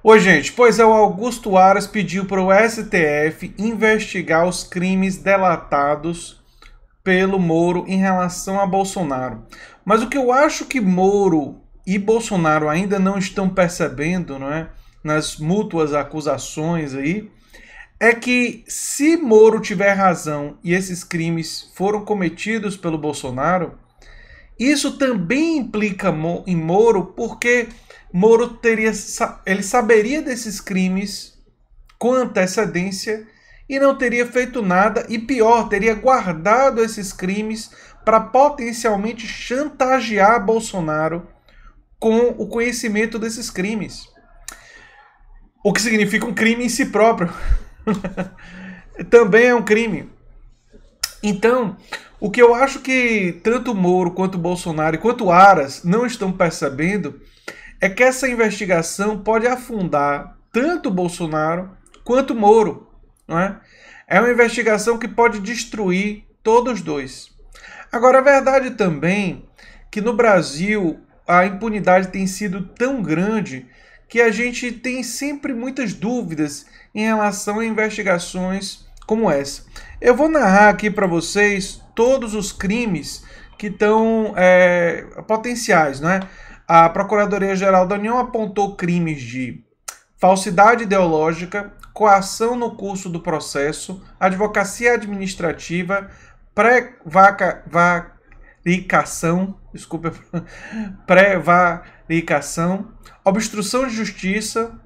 Oi, gente. Pois é, o Augusto Aras pediu para o STF investigar os crimes delatados pelo Moro em relação a Bolsonaro. Mas o que eu acho que Moro e Bolsonaro ainda não estão percebendo, não é? Nas mútuas acusações aí, é que se Moro tiver razão e esses crimes foram cometidos pelo Bolsonaro, isso também implica em Moro, porque Moro ele saberia desses crimes com antecedência e não teria feito nada, e pior, teria guardado esses crimes para potencialmente chantagear Bolsonaro com o conhecimento desses crimes. O que significa um crime em si próprio. Também é um crime. Então, o que eu acho que tanto Moro quanto Bolsonaro e quanto Aras não estão percebendo é que essa investigação pode afundar tanto Bolsonaro quanto Moro, não é? É uma investigação que pode destruir todos os dois. Agora, a verdade também é que no Brasil a impunidade tem sido tão grande que a gente tem sempre muitas dúvidas em relação a investigações como essa. Eu vou narrar aqui para vocês todos os crimes que estão potenciais, né? A Procuradoria-Geral da União apontou crimes de falsidade ideológica, coação no curso do processo, advocacia administrativa, prevaricação, prevaricação, obstrução de justiça,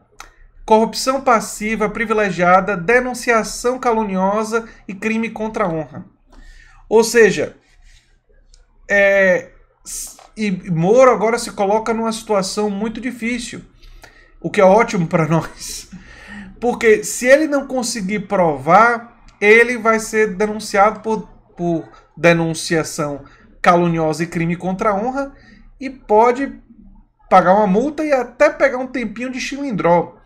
corrupção passiva privilegiada, denunciação caluniosa e crime contra a honra. Ou seja, e Moro agora se coloca numa situação muito difícil, o que é ótimo para nós. Porque se ele não conseguir provar, ele vai ser denunciado por denunciação caluniosa e crime contra a honra e pode pagar uma multa e até pegar um tempinho de chilindró.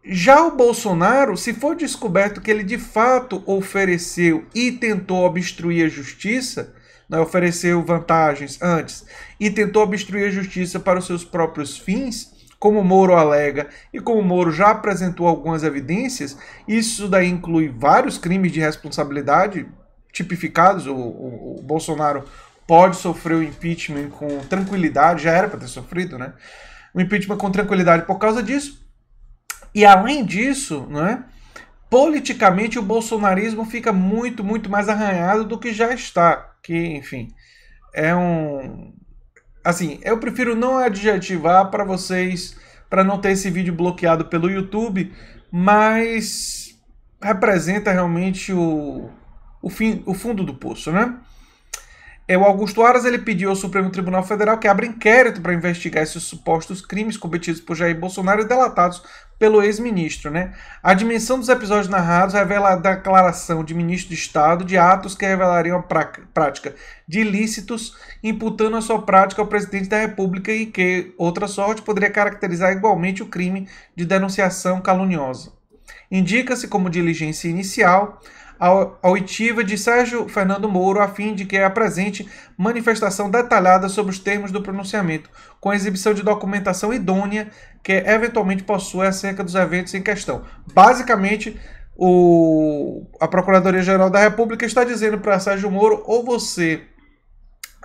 Já o Bolsonaro, se for descoberto que ele de fato ofereceu e tentou obstruir a justiça, né, ofereceu vantagens antes e tentou obstruir a justiça para os seus próprios fins, como o Moro alega e como o Moro já apresentou algumas evidências, isso daí inclui vários crimes de responsabilidade tipificados. O Bolsonaro pode sofrer o impeachment com tranquilidade, já era para ter sofrido, né? O impeachment com tranquilidade por causa disso. E além disso, né, politicamente o bolsonarismo fica muito, muito mais arranhado do que já está. Que, enfim, é um... Assim, eu prefiro não adjetivar para vocês, para não ter esse vídeo bloqueado pelo YouTube, mas representa realmente o fundo do poço, né? O Augusto Aras ele pediu ao Supremo Tribunal Federal que abra inquérito para investigar esses supostos crimes cometidos por Jair Bolsonaro e delatados pelo ex-ministro, né? A dimensão dos episódios narrados revela a declaração de ministro de Estado de atos que revelariam a prática de ilícitos, imputando a sua prática ao presidente da República e que, outra sorte, poderia caracterizar igualmente o crime de denunciação caluniosa. Indica-se como diligência inicial a oitiva de Sérgio Fernando Moro a fim de que apresente manifestação detalhada sobre os termos do pronunciamento, com exibição de documentação idônea que eventualmente possua acerca dos eventos em questão. Basicamente, a Procuradoria-Geral da República está dizendo para Sérgio Moro, ou você,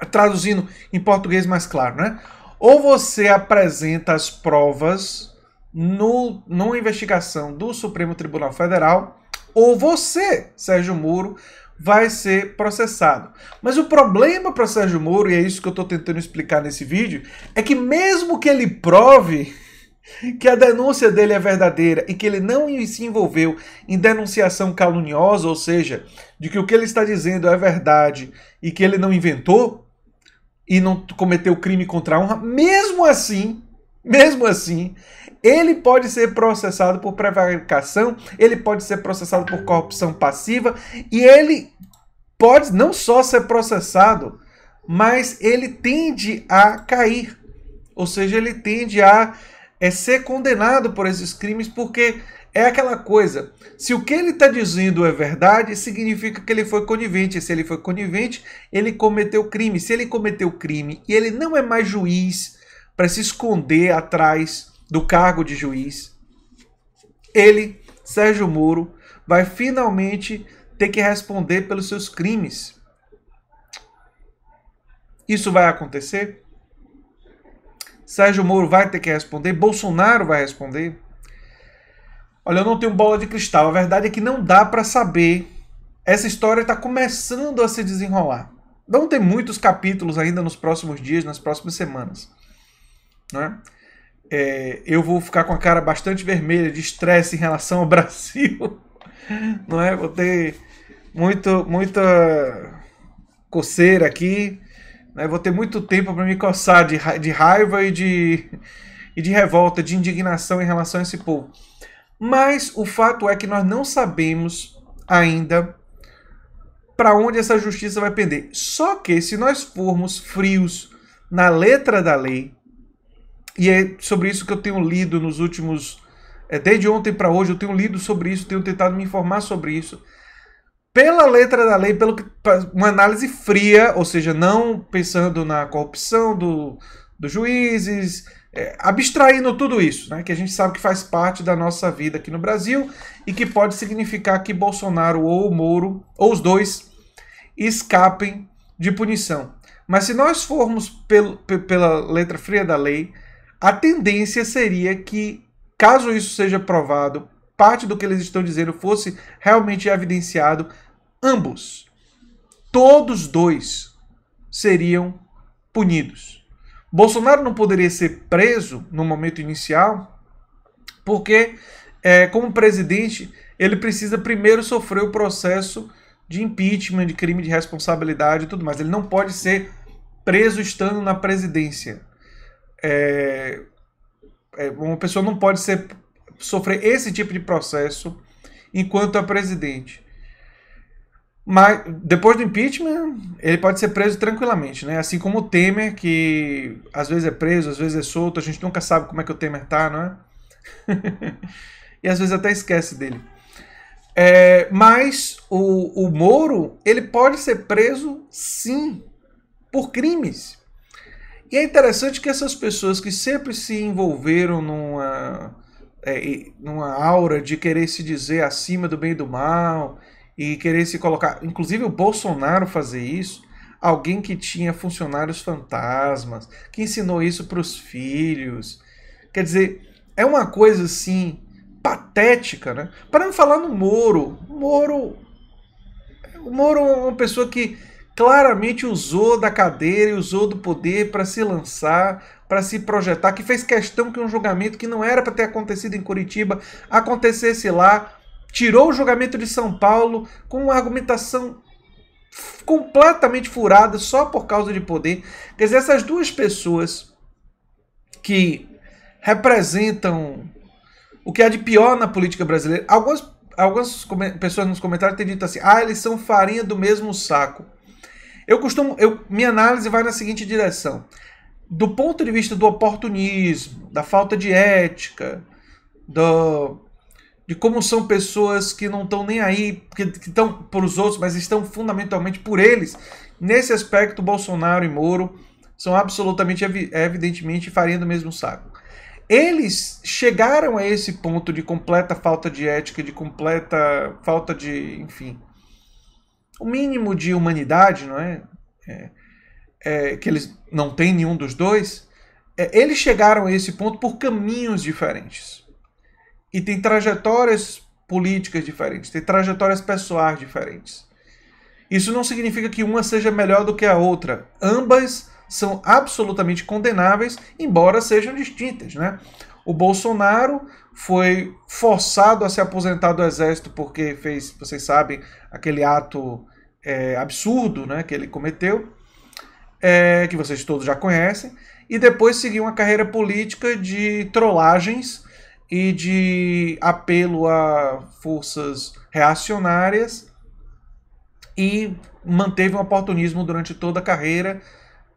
traduzindo em português mais claro, né? Ou você apresenta as provas numa investigação do Supremo Tribunal Federal, ou você, Sérgio Moro, vai ser processado. Mas o problema para Sérgio Moro, e é isso que eu estou tentando explicar nesse vídeo, é que mesmo que ele prove que a denúncia dele é verdadeira e que ele não se envolveu em denunciação caluniosa, ou seja, de que o que ele está dizendo é verdade e que ele não inventou e não cometeu crime contra a honra, mesmo assim, ele pode ser processado por prevaricação, ele pode ser processado por corrupção passiva e ele pode não só ser processado, mas ele tende a cair. Ou seja, ele tende a ser condenado por esses crimes, porque é aquela coisa, se o que ele está dizendo é verdade, significa que ele foi conivente. Se ele foi conivente, ele cometeu crime. Se ele cometeu crime e ele não é mais juiz para se esconder atrás do cargo de juiz, Ele, Sérgio Moro, vai finalmente ter que responder pelos seus crimes. Isso vai acontecer? Sérgio Moro vai ter que responder? Bolsonaro vai responder? Olha, eu não tenho bola de cristal. A verdade é que não dá para saber. Essa história está começando a se desenrolar. Vão ter muitos capítulos ainda nos próximos dias, nas próximas semanas. Né? Eu vou ficar com a cara bastante vermelha de estresse em relação ao Brasil. Não é? Vou ter muita coceira aqui. Né? Vou ter muito tempo para me coçar de raiva e de revolta, de indignação em relação a esse povo. Mas o fato é que nós não sabemos ainda para onde essa justiça vai pender. Só que se nós formos frios na letra da lei, e é sobre isso que eu tenho lido nos últimos... desde ontem para hoje eu tenho lido sobre isso, tenho tentado me informar sobre isso. Pela letra da lei, uma análise fria, ou seja, não pensando na corrupção dos juízes... abstraindo tudo isso, né, que a gente sabe que faz parte da nossa vida aqui no Brasil e que pode significar que Bolsonaro ou Moro, ou os dois, escapem de punição. Mas se nós formos pela letra fria da lei, a tendência seria que, caso isso seja provado, parte do que eles estão dizendo fosse realmente evidenciado, ambos, todos dois, seriam punidos. Bolsonaro não poderia ser preso no momento inicial, porque, como presidente, ele precisa primeiro sofrer o processo de impeachment, de crime de responsabilidade e tudo mais. Ele não pode ser preso estando na presidência. Uma pessoa não pode sofrer esse tipo de processo enquanto é presidente. Mas depois do impeachment, ele pode ser preso tranquilamente, né? Assim como o Temer, que às vezes é preso, às vezes é solto, a gente nunca sabe como é que o Temer tá, não é? E às vezes até esquece dele. Mas o Moro, ele pode ser preso, sim, por crimes. E é interessante que essas pessoas que sempre se envolveram numa aura de querer se dizer acima do bem e do mal... e querer se colocar, inclusive o Bolsonaro fazer isso, alguém que tinha funcionários fantasmas, que ensinou isso para os filhos. Quer dizer, é uma coisa assim, patética, né? Para não falar no Moro. O Moro é uma pessoa que claramente usou da cadeira e usou do poder para se lançar, para se projetar, que fez questão que um julgamento que não era para ter acontecido em Curitiba acontecesse lá. Tirou o julgamento de São Paulo com uma argumentação completamente furada só por causa de poder. Quer dizer, essas duas pessoas que representam o que há de pior na política brasileira. Algumas pessoas nos comentários têm dito assim, eles são farinha do mesmo saco. Minha análise vai na seguinte direção. Do ponto de vista do oportunismo, da falta de ética, de como são pessoas que não estão nem aí, que estão por os outros, mas estão fundamentalmente por eles. Nesse aspecto, Bolsonaro e Moro são absolutamente, evidentemente, farinha do mesmo saco. Eles chegaram a esse ponto de completa falta de ética, de completa falta de, enfim, o mínimo de humanidade, não é? Que eles não têm nenhum dos dois. Eles chegaram a esse ponto por caminhos diferentes. E tem trajetórias políticas diferentes, tem trajetórias pessoais diferentes. Isso não significa que uma seja melhor do que a outra. Ambas são absolutamente condenáveis, embora sejam distintas, né? O Bolsonaro foi forçado a se aposentar do Exército porque fez, vocês sabem, aquele ato absurdo, né, que ele cometeu, que vocês todos já conhecem, e depois seguiu uma carreira política de trollagens e de apelo a forças reacionárias e manteve um oportunismo durante toda a carreira,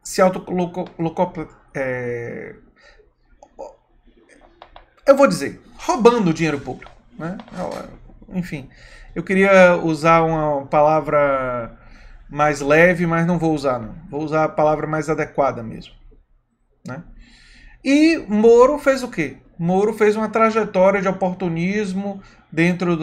se eu vou dizer, roubando o dinheiro público, né? Enfim, eu queria usar uma palavra mais leve, mas não vou usar, não. Vou usar a palavra mais adequada mesmo, né? E Moro fez o quê? Moro fez uma trajetória de oportunismo dentro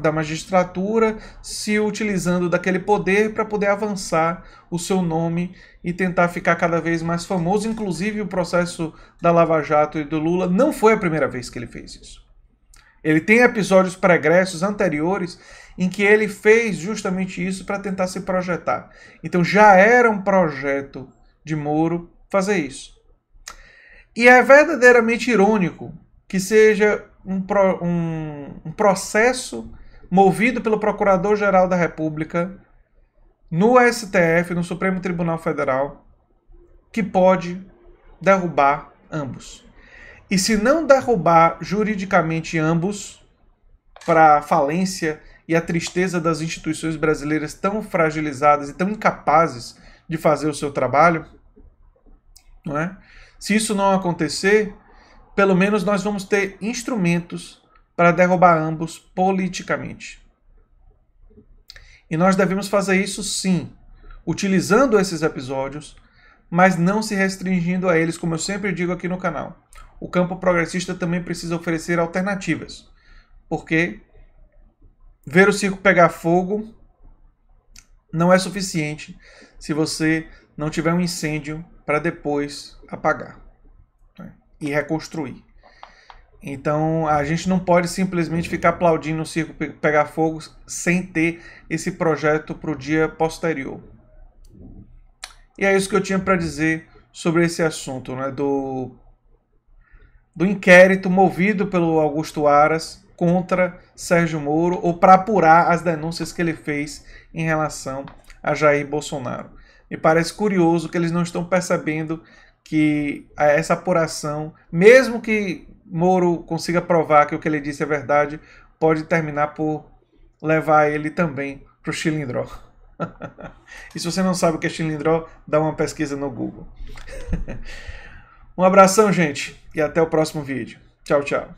da magistratura, se utilizando daquele poder para poder avançar o seu nome e tentar ficar cada vez mais famoso. Inclusive, o processo da Lava Jato e do Lula não foi a primeira vez que ele fez isso. Ele tem episódios pregressos anteriores em que ele fez justamente isso para tentar se projetar. Então já era um projeto de Moro fazer isso. E é verdadeiramente irônico que seja um processo movido pelo Procurador-Geral da República no STF, no Supremo Tribunal Federal, que pode derrubar ambos. E se não derrubar juridicamente ambos, para a falência e a tristeza das instituições brasileiras tão fragilizadas e tão incapazes de fazer o seu trabalho, não é? Se isso não acontecer, pelo menos nós vamos ter instrumentos para derrubar ambos politicamente. E nós devemos fazer isso sim, utilizando esses episódios, mas não se restringindo a eles, como eu sempre digo aqui no canal. O campo progressista também precisa oferecer alternativas, porque ver o circo pegar fogo não é suficiente se você não tiver um incêndio para depois apagar, né, e reconstruir. Então a gente não pode simplesmente ficar aplaudindo o circo pegar fogo sem ter esse projeto para o dia posterior. E é isso que eu tinha para dizer sobre esse assunto, né, do inquérito movido pelo Augusto Aras contra Sérgio Moro, ou para apurar as denúncias que ele fez em relação a Jair Bolsonaro. Me parece curioso que eles não estão percebendo que essa apuração, mesmo que Moro consiga provar que o que ele disse é verdade, pode terminar por levar ele também para o Chilindró. E se você não sabe o que é Chilindró, dá uma pesquisa no Google. Um abração, gente, e até o próximo vídeo. Tchau, tchau.